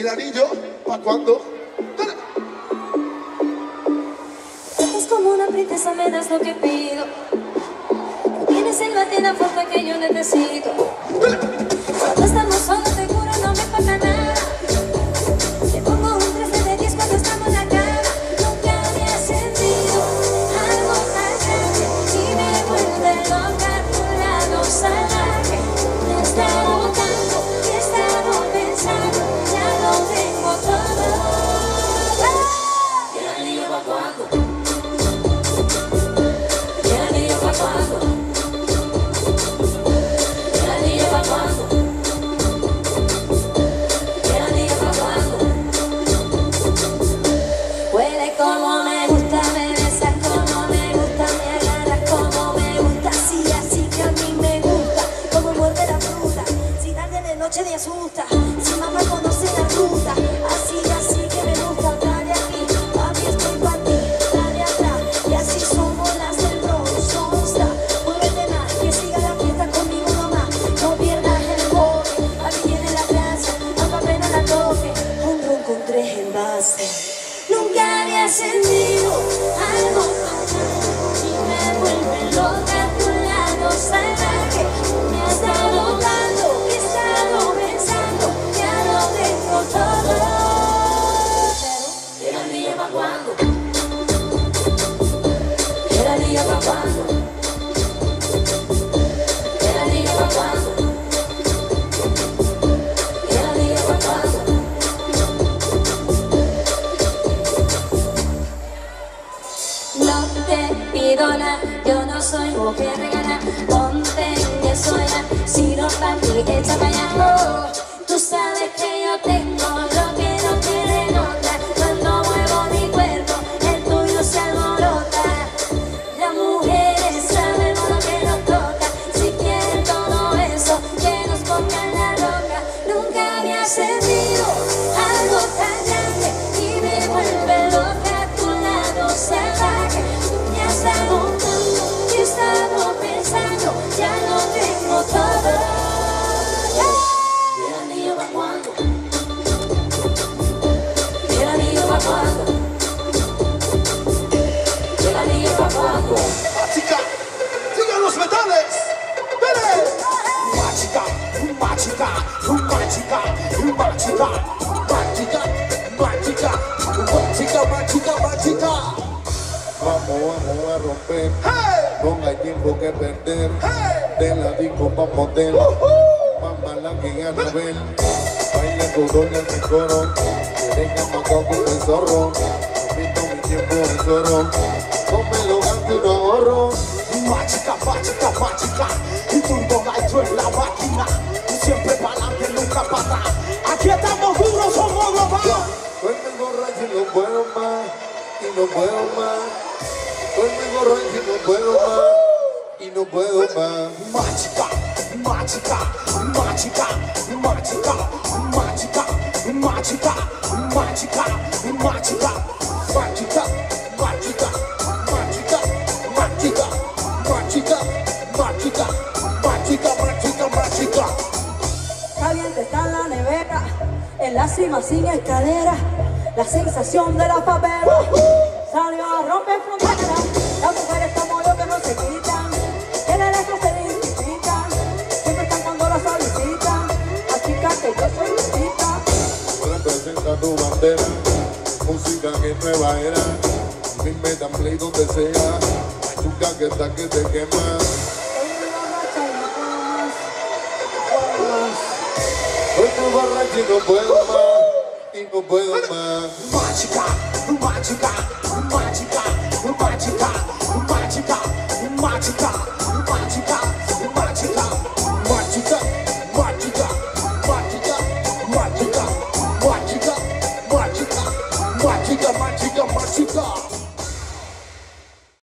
el anillo, ¿pa' cuándo? Dale. Tratas como una princesa, me das lo que pido. Tienes el latina fuerte que yo necesito. Dale. Cuando estamos solos, te juro, no me pasa nada. Te pongo un 13 de 10 cuando estamos en la cama. Nunca había sentido algo tan grande y me vuelve loca tu lado salvaje. Me he estado dando y he estado pensando, ya lo tengo todo. ¿Y el anillo pa' cuándo? ¿Y el anillo pa' cuándo? ¿Y el anillo pa' cuándo? Huele como me gusta, me besas como me gusta, me agarras como me gusta, sí, así que a mí me gusta, como muerde la fruta, si tarde de noche me asusta, si mamá conoce la ruta, así que me gusta, dale aquí, papi estoy pa' ti, dale atrás, y así somos las del Bronx, non-stop, muévete más, que siga la fiesta conmigo nomás, no pierdas el bote, aquí viene la clase, aunque apenas la toque, un ron con 3 envases. Nunca había sentido algo y me vuelve loca tu lado salvaje. Me ha estado dando, he estado pensando, ya lo tengo todo. Pero, ¿y el anillo pa' cuándo? ¿Y el anillo pa' cuándo? ¿Y el anillo pa' cuándo? ¿Y el anillo pa' cuándo? No te pido nada, yo no soy mujer regala. Ponte que suena, si no pa' ti, echa pa' allá. Oh, tú sabes que yo tengo lo que no tienen otra. Cuando muevo mi cuerpo, el tuyo se alborota. Las mujeres sabemos lo que nos toca. Si quieren todo eso, que nos pongan la roca. Nunca había sentido algo tan grande y me vuelve loca tu lado salvaje. Me has dado tanto y he estado pensando, ya lo tengo todo. ¿Y el anillo pa' cuándo? ¿Y el anillo pa' cuándo? ¿Y el anillo pa' cuándo? Chica, sigan los metales. Dale. Mágica, mágica, mágica, mágica, mágica, mágica, mágica, mágica, mágica. Vamos a romper, Hey. no hay tiempo que perder. Hey. De la disco pa' motel, mamá la que a nivel. Baila tu doña en el coro, que deja matado con el zorro. Invito mi tiempo en zorro, come lo gasto y no ahorro. Mágica, mágica, mágica, y tú no la hecho en la máquina. Siempre para adelante, nunca para atrás. Aquí estamos duros, somos global. Hoy me borracho y no puedo más, y no puedo más. Hoy me borracho y no puedo más, y no puedo más. Mágica, mágica, mágica, mágica, mágica, mágica, mágica, mágica, mágica, mágica, mágica, mágica, mágica, mágica, mágica, mágica, mágica. Caliente está la nevera, en la cima sin escalera, la sensación de la favela salió a romper fronteras. Las mujeres como yo que no se quitan, que de lejos se identifican, siempre están cuando la solicitan. Así que yo soy distinta. Representa tu bandera, música que es nueva era. Dime dan play donde sea, machuca que está que te quema. Hoy me borracho y no puedo más, y no puedo más. Mágica, mágica, mágica.